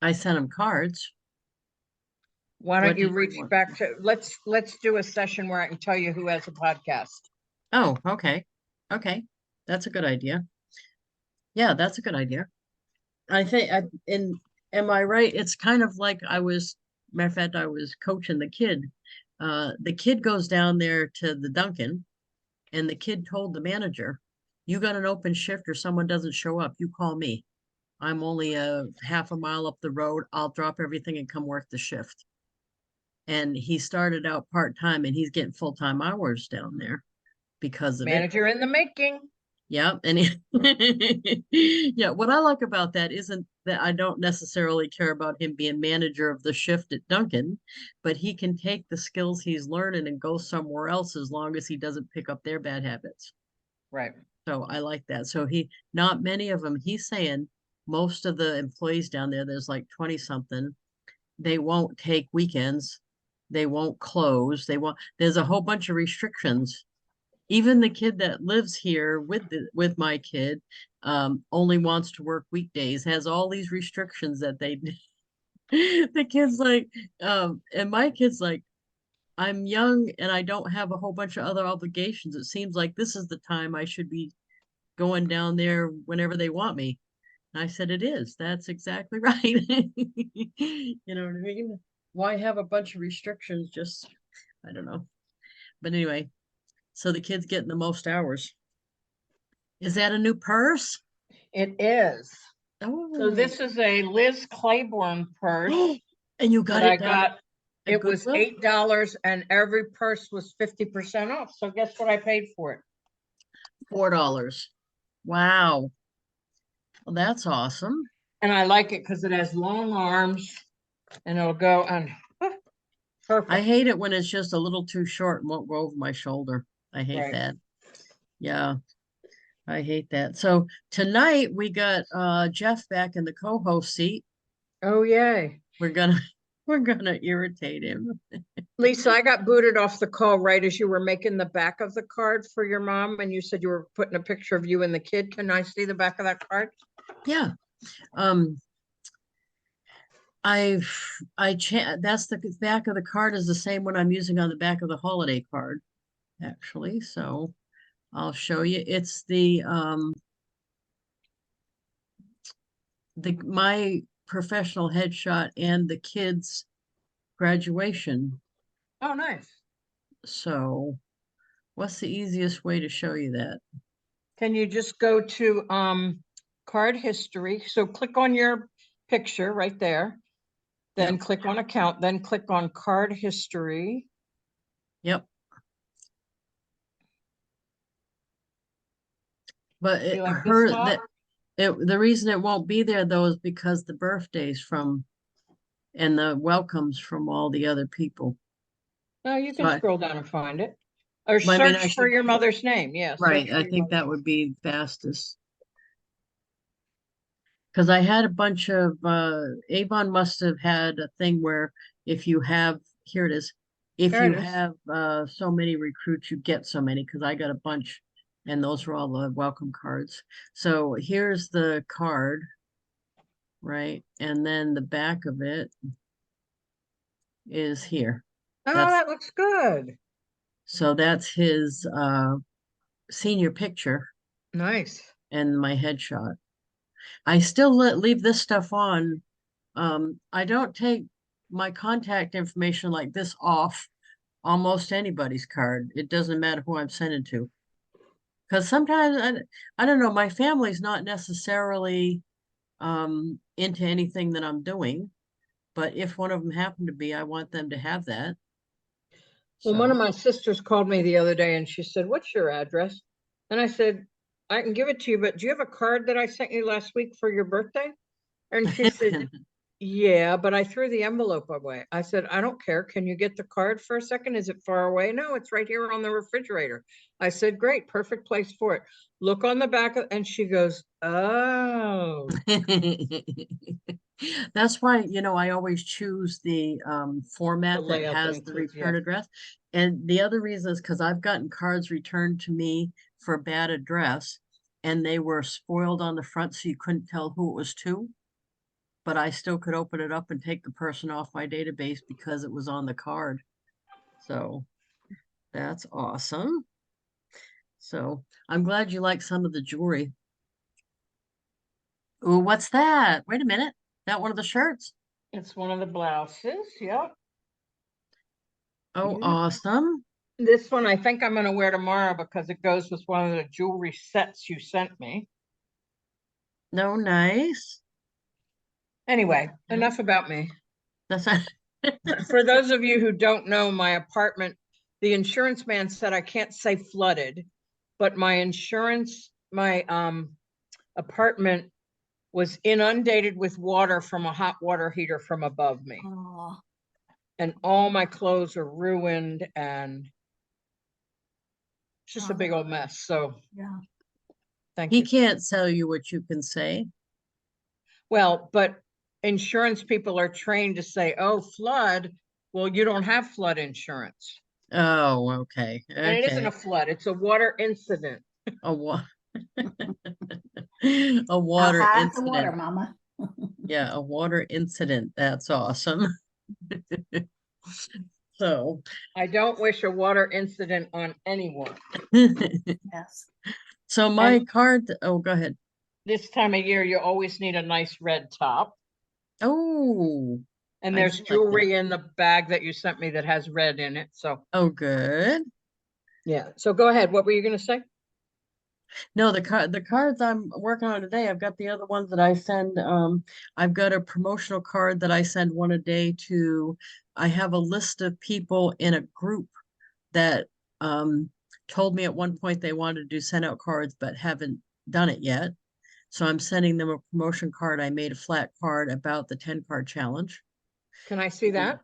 I sent them cards. Why What don't you did you reach want? back to, let's do a session where I can tell you who has a podcast. Oh, okay. Okay. That's a good idea. Yeah, that's a good idea. I think am I right? It's kind of like matter of fact, I was coaching the kid. The kid goes down there to the Dunkin', and the kid told the manager, you got an open shift or someone doesn't show up, you call me. I'm only a half a mile up the road. I'll drop everything and come work the shift. And he started out part-time and he's getting full-time hours down there because of it. Manager in the making. Yeah. And yeah, what I like about that isn't that I don't necessarily care about him being manager of the shift at Dunkin', but he can take the skills he's learning and go somewhere else as long as he doesn't pick up their bad habits. Right. So I like that. So not many of them, he's saying most of the employees down there, there's like 20 something, they won't take weekends. They won't close. There's a whole bunch of restrictions. Even the kid that lives here with my kid, only wants to work weekdays, has all these restrictions that the kid's like, and my kid's like, I'm young and I don't have a whole bunch of other obligations. It seems like this is the time I should be going down there whenever they want me. And I said, it is. That's exactly right. You know what I mean? Why have a bunch of restrictions? Just, I don't know. But anyway, so the kid's getting the most hours. Is that a new purse? It is. Oh, So this is a Liz Claiborne purse and you got that I it down got. at It was Goodwill? $8 and every purse was 50% off. So guess what I paid for it? $4. Wow. Well, that's awesome. And I like it because it has long arms and it'll go and I perfect. hate it when it's just a little too short and won't go over my shoulder. I hate Right. that. Yeah, I hate that. So tonight we got Jeff back in the co-host seat. Oh, yay. We're gonna we're gonna irritate him. Lisa, I got booted off the call right as you were making the back of the card for your mom and you said you were putting a picture of you and the kid. Can I see the back of that card? Yeah. That's the back of the card is the same one I'm using on the back of the holiday card, actually. So I'll show you. It's my professional headshot and the kids' graduation. Oh, nice. So what's the easiest way to show you that? Can you just go to card history? So click on your picture right there. Then Yep. click on account, then click on card history. Yep. But You like this top? the reason it won't be there though is because the birthdays and the welcomes from all the other people. No, you So can scroll down and find it. Or I mean, I search for should, your mother's name. Yeah. right. search for I your think that mother's would be fastest. Because I had a bunch of Avon must have had a thing where if you have, here it is, if There you it is. have so many recruits, you get so many, because I got a bunch and those were all the welcome cards. So here's the card, right? And then the back of it is here. Oh, That's that looks good. so that's his senior picture Nice. and my headshot. I still leave this stuff on. I don't take my contact information like this off almost anybody's card. It doesn't matter who I'm sending to. Because sometimes I don't know, my family's not necessarily into anything that I'm doing, but if one of them happened to be, I want them to have that. Well, one So of my sisters called me the other day and she said, "What's your address?" And I said, "I can give it to you, but do you have a card that I sent you last week for your birthday?" And she said, "Yeah, but I threw the envelope away." I said, "I don't care. Can you get the card for a second? Is it far away?" "No, it's right here on the refrigerator." I said, "Great, perfect place for it. Look on the back of," and she goes, "Oh." That's why, I always choose the format The that layout that has the includes, yeah. return address. And the other reason is because I've gotten cards returned to me for bad address and they were spoiled on the front so you couldn't tell who it was to. But I still could open it up and take the person off my database because it was on the card. So that's awesome. So I'm glad you like some of the jewelry. Oh, what's that? Wait a minute. That one of the shirts? It's one of the blouses. Yep. Oh, Yep. awesome. This one I think I'm going to wear tomorrow because it goes with one of the jewelry sets you sent me. No, nice. Anyway, Yeah. enough about me. That's not For those of you who don't know, my apartment, the insurance man said I can't say flooded, but my apartment was inundated with water from a hot water heater from above me. Oh, And all my clothes are ruined and it's just a big old mess. So yeah. Thank He you. can't tell you what you can say. Well, but insurance people are trained to say, oh, flood. Well, you don't have flood insurance. Oh, okay. And it isn't Okay. a flood, it's a water incident. A wa a How water high is the water, incident. Mama? Yeah, a water incident. That's awesome. So, I don't wish a water incident on anyone. Yes. so my And- card, oh, go ahead. This time of year, you always need a nice red top. Oh, And I there's do like that. jewelry in the bag that you sent me that has red in it. So, Oh, good. yeah. So go ahead. What were you going to say? No, the cards I'm working on today, I've got the other ones that I send. I've got a promotional card that I send one a day to. I have a list of people in a group that told me at one point they wanted to do send out cards but haven't done it yet. So I'm sending them a promotion card. I made a flat card about the 10 card challenge. Can I see that?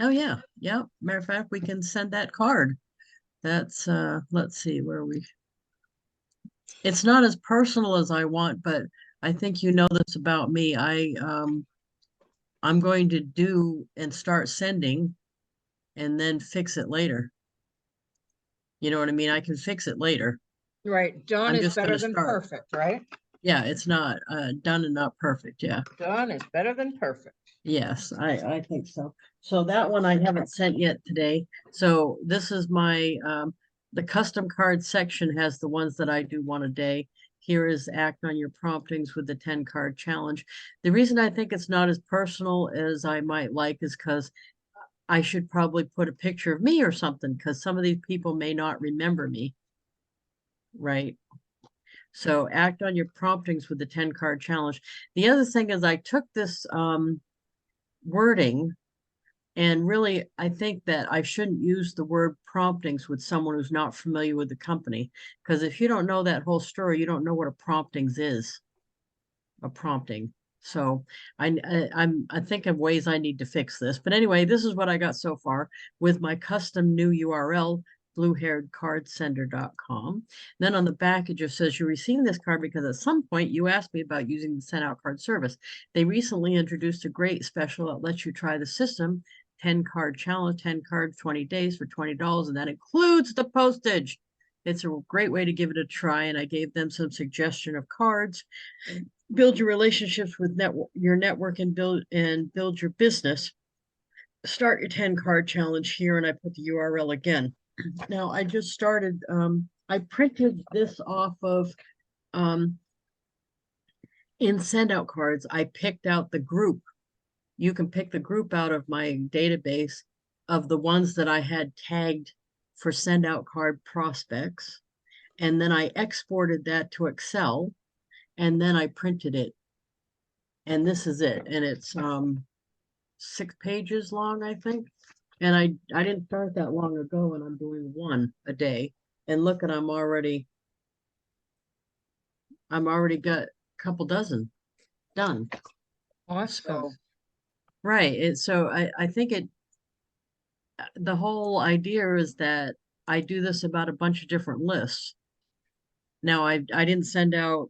Oh yeah, yeah. Matter of fact, we can send that card. That's let's see where we. It's not as personal as I want, but I think you know this about me. I'm going to do and start sending and then fix it later. You know what I mean? I can fix it later. Right. Done I'm is just better gonna than start. perfect, right? Yeah, it's not done and not perfect. Yeah. Done is better than perfect. Yes, I think so. So that one I haven't sent yet today. So this is my the custom card section has the ones that I do one a day. Here is act on your promptings with the 10 card challenge. The reason I think it's not as personal as I might like is because I should probably put a picture of me or something because some of these people may not remember me. Right. So act on your promptings with the 10 card challenge. The other thing is I took this wording. And really, I think that I shouldn't use the word promptings with someone who's not familiar with the company. Because if you don't know that whole story, you don't know what a promptings is, a prompting. So I think of ways I need to fix this. But anyway, this is what I got so far with my custom new URL, bluehairedcardsender.com. Then on the back, it just says you're receiving this card because at some point you asked me about using the SendOutCard service. They recently introduced a great special that lets you try the system 10 card challenge, 10 cards, 20 days for $20. And that includes the postage. It's a great way to give it a try. And I gave them some suggestion of cards. Build your relationships with your network and build your business. Start your 10 card challenge here. And I put the URL again. Now I just started, I printed this off of, in SendOutCards, I picked out the group. You can pick the group out of my database of the ones that I had tagged for SendOutCard prospects. And then I exported that to Excel and then I printed it. And this is it. And it's 6 pages long, I think. And I didn't start that long ago and I'm doing one a day. And look, and I'm already got a couple dozen done. Awesome. So, right. So I think the whole idea is that I do this about a bunch of different lists. Now I didn't send out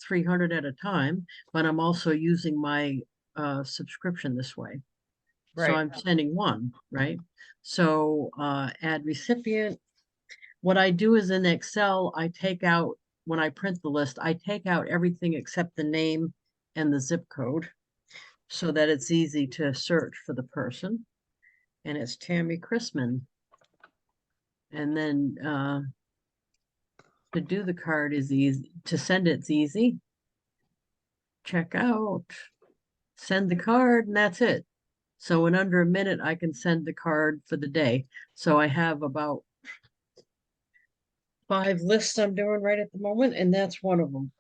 300 at a time, but I'm also using my subscription this way. So Right. I'm sending one, right? So add recipient. What I do is in Excel, I take out, when I print the list, I take out everything except the name and the zip code so that it's easy to search for the person. And it's Tammy Chrisman. And then to do the card is easy. To send it's easy. Check out, send the card, and that's it. So in under a minute, I can send the card for the day. So I have about 5 lists I'm doing right at the moment, and that's one of them.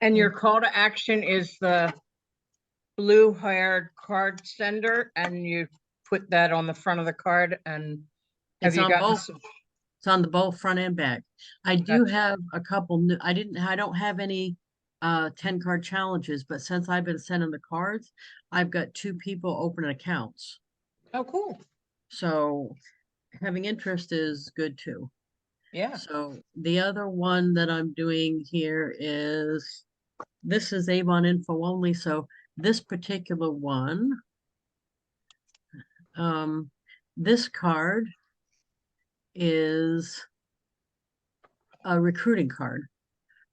And your call to action is the blue-haired card sender, and you put that on the front of the card. And have It's you on gotten both. It's on the both front and back. I do Gotcha. have a couple new, I don't have any 10 card challenges, but since I've been sending the cards, I've got 2 people opening accounts. Oh, cool. So having interest is good too. Yeah. So the other one that I'm doing here is, this is Avon info only. So this particular one, this card is a recruiting card.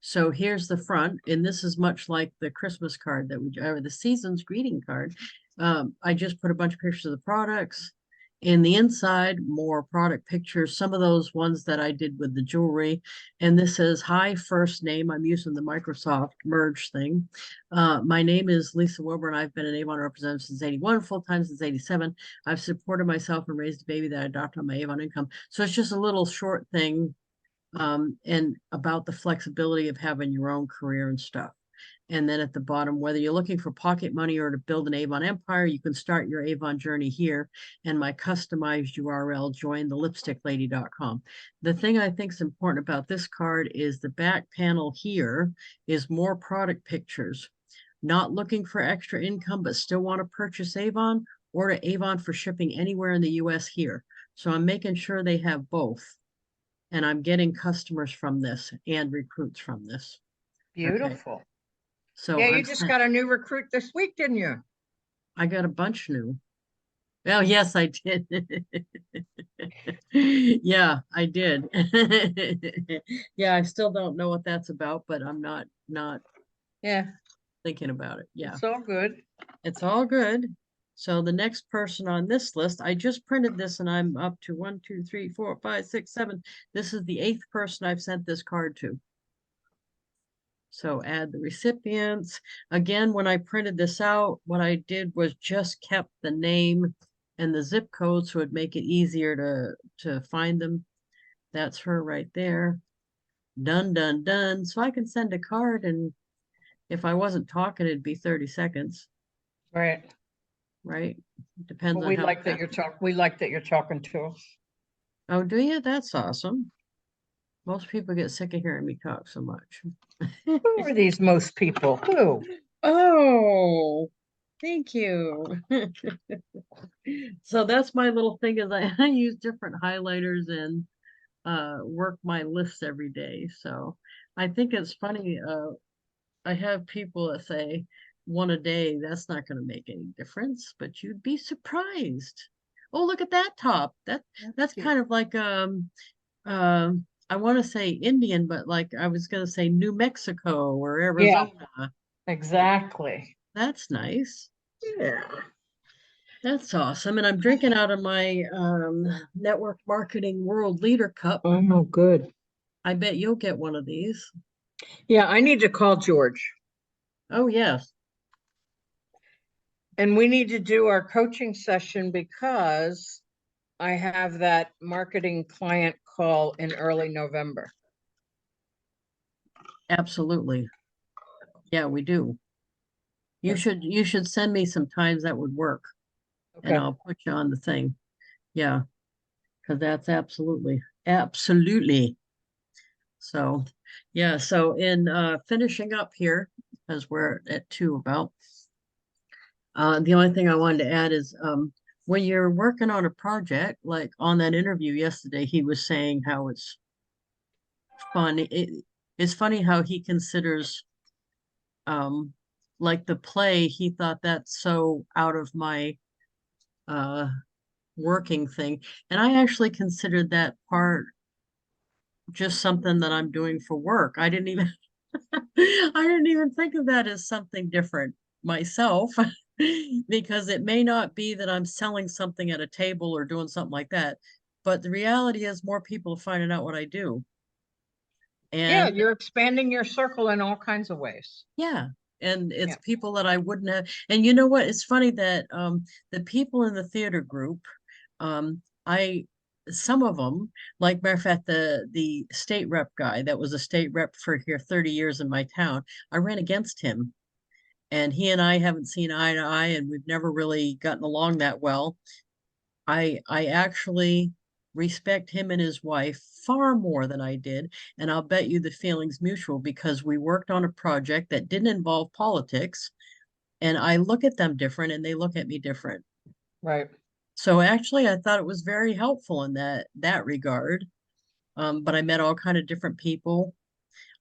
So here's the front, and this is much like the Christmas card that we, or the season's greeting card. I just put a bunch of pictures of the products. In the inside, more product pictures, some of those ones that I did with the jewelry. And this says, hi, first name. I'm using the Microsoft merge thing. My name is Lisa Wilber, and I've been an Avon representative since 81, full-time since 87. I've supported myself and raised a baby that I adopted on my Avon income. So it's just a little short thing, and about the flexibility of having your own career and stuff. And then at the bottom, whether you're looking for pocket money or to build an Avon empire, you can start your Avon journey here. And my customized URL, jointhelipsticklady.com. The thing I think is important about this card is the back panel here is more product pictures. Not looking for extra income, but still want to purchase Avon, or to Avon for shipping anywhere in the US here. So I'm making sure they have both. And I'm getting customers from this and recruits from this. Beautiful. So Yeah, I'm you just got a new recruit this week, didn't you? I got a bunch new. Well, yes, I did. Yeah, I did. Yeah, I still don't know what that's about, but I'm not Yeah, thinking about it. Yeah, it's all good. it's all good. So the next person on this list, I just printed this and I'm up to 1, 2, 3, 4, 5, 6, 7. This is the 8th person I've sent this card to. So add the recipients. Again, when I printed this out, what I did was just kept the name and the zip code so it'd make it easier to find them. That's her right there. Done, done, done. So I can send a card, and if I wasn't talking, it'd be 30 seconds, Right. right? Depends Well, on we how like that fast. you're we like that you're talking to us. Oh, do you? That's awesome. Most people get sick of hearing me talk so much. Who are these most people? Who? Oh, thank you. So that's my little thing, is I use different highlighters and work my lists every day. So I think it's funny. I have people that say one a day, that's not going to make any difference, but you'd be surprised. Oh, look at that top. That's cute. kind of like I want to say Indian, but like I was going to say New Mexico or Yeah, Arizona. exactly. That's nice. Yeah. That's awesome. And I'm drinking out of my network marketing world leader cup. Oh, good. I bet you'll get one of these. Yeah, I need to call George. Oh, yes. And we need to do our coaching session because I have that marketing client call in early November. Absolutely. Yeah, we do. You should send me some times that would work, and Okay. I'll put you on the thing. Yeah, because that's absolutely. So, yeah, so in finishing up here, because we're at 2 about, the only thing I wanted to add is when you're working on a project, like on that interview yesterday, he was saying how it's fun. It's funny how he considers like the play, he thought that's so out of my working thing. And I actually considered that part just something that I'm doing for work. I didn't even I didn't even think of that as something different myself, because it may not be that I'm selling something at a table or doing something like that, but the reality is more people are finding out what I do. Yeah, And you're expanding your circle in all kinds of ways. yeah, and it's Yeah. people that I wouldn't have. And you know what? It's funny that the people in the theater group, I some of them, like matter of fact, the state rep guy that was a state rep for here 30 years in my town, I ran against him, and he and I haven't seen eye to eye, and we've never really gotten along that well. I actually respect him and his wife far more than I did, and I'll bet you the feeling's mutual because we worked on a project that didn't involve politics, and I look at them different and they look at me different. Right. So actually I thought it was very helpful in that regard. But I met all kind of different people.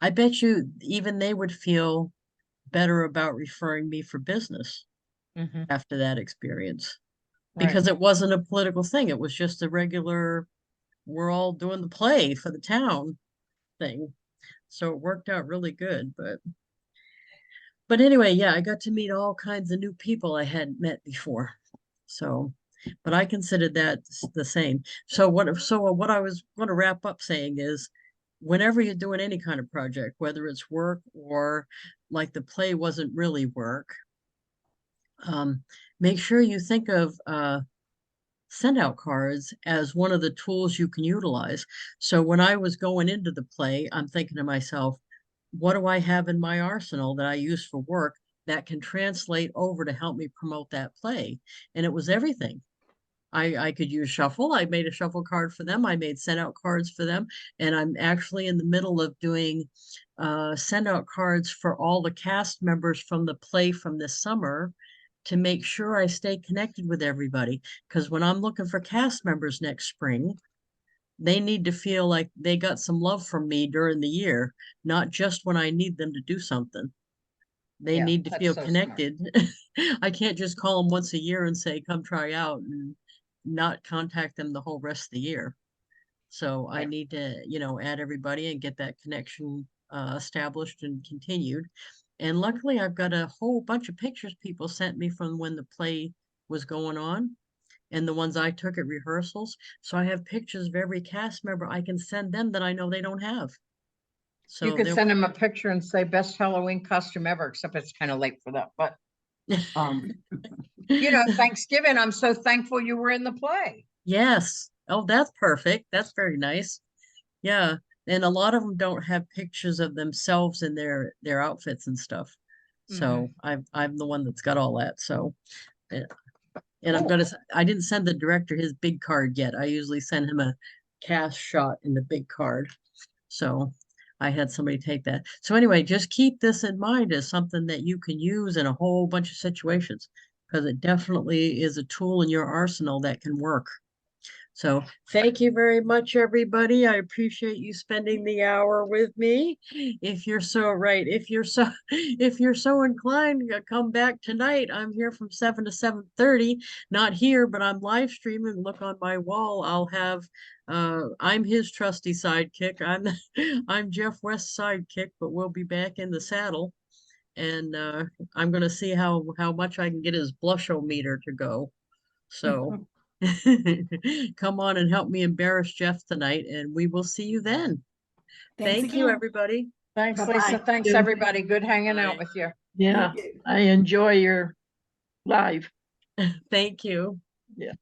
I bet you even they would feel better about referring me for business Mhm. after that experience Right. because it wasn't a political thing. It was just a regular, we're all doing the play for the town thing. So it worked out really good. But anyway, yeah, I got to meet all kinds of new people I hadn't met before. So, but I considered that the same. So what I was going to wrap up saying is whenever you're doing any kind of project, whether it's work or like the play wasn't really work, um, make sure you think of send out cards as one of the tools you can utilize. So when I was going into the play, I'm thinking to myself, what do I have in my arsenal that I use for work that can translate over to help me promote that play? And it was everything. I could use shuffle. I made a shuffle card for them. I made send out cards for them. And I'm actually in the middle of doing send out cards for all the cast members from the play from this summer to make sure I stay connected with everybody. Because when I'm looking for cast members next spring, they need to feel like they got some love from me during the year, not just when I need them to do something. They Yeah, need to that's feel so smart. connected. I can't just call them once a year and say, come try out and not contact them the whole rest of the year. So I Right. need to, add everybody and get that connection established and continued. And luckily, I've got a whole bunch of pictures people sent me from when the play was going on and the ones I took at rehearsals. So I have pictures of every cast member I can send them that I know they don't have. You So could they're send them a picture and say best Halloween costume ever, except it's kind of late for that. But Thanksgiving, I'm so thankful you were in the play. yes. Oh, that's perfect. That's very nice. Yeah. And a lot of them don't have pictures of themselves in their outfits and stuff. So I'm the one that's got all that. So and Cool. I didn't send the director his big card yet. I usually send him a cast shot in the big card. So I had somebody take that. So anyway, just keep this in mind as something that you can use in a whole bunch of situations because it definitely is a tool in your arsenal that can work. So thank you very much, everybody. I appreciate you spending the hour with me. If you're so right, if you're so inclined, come back tonight. I'm here from 7 to 7:30. Not here, but I'm live streaming. Look on my wall. I'll have I'm his trusty sidekick. I'm Jeff West's sidekick, but we'll be back in the saddle. And I'm gonna see how much I can get his blushometer to go. So come on and help me embarrass Jeff tonight, and we will see you then. Thanks Thank you, again. everybody. Thanks, Bye-bye. Lisa. Thanks, you. everybody. Good hanging out Bye. with you. Yeah, You too. I enjoy your live. Thank you. Yeah.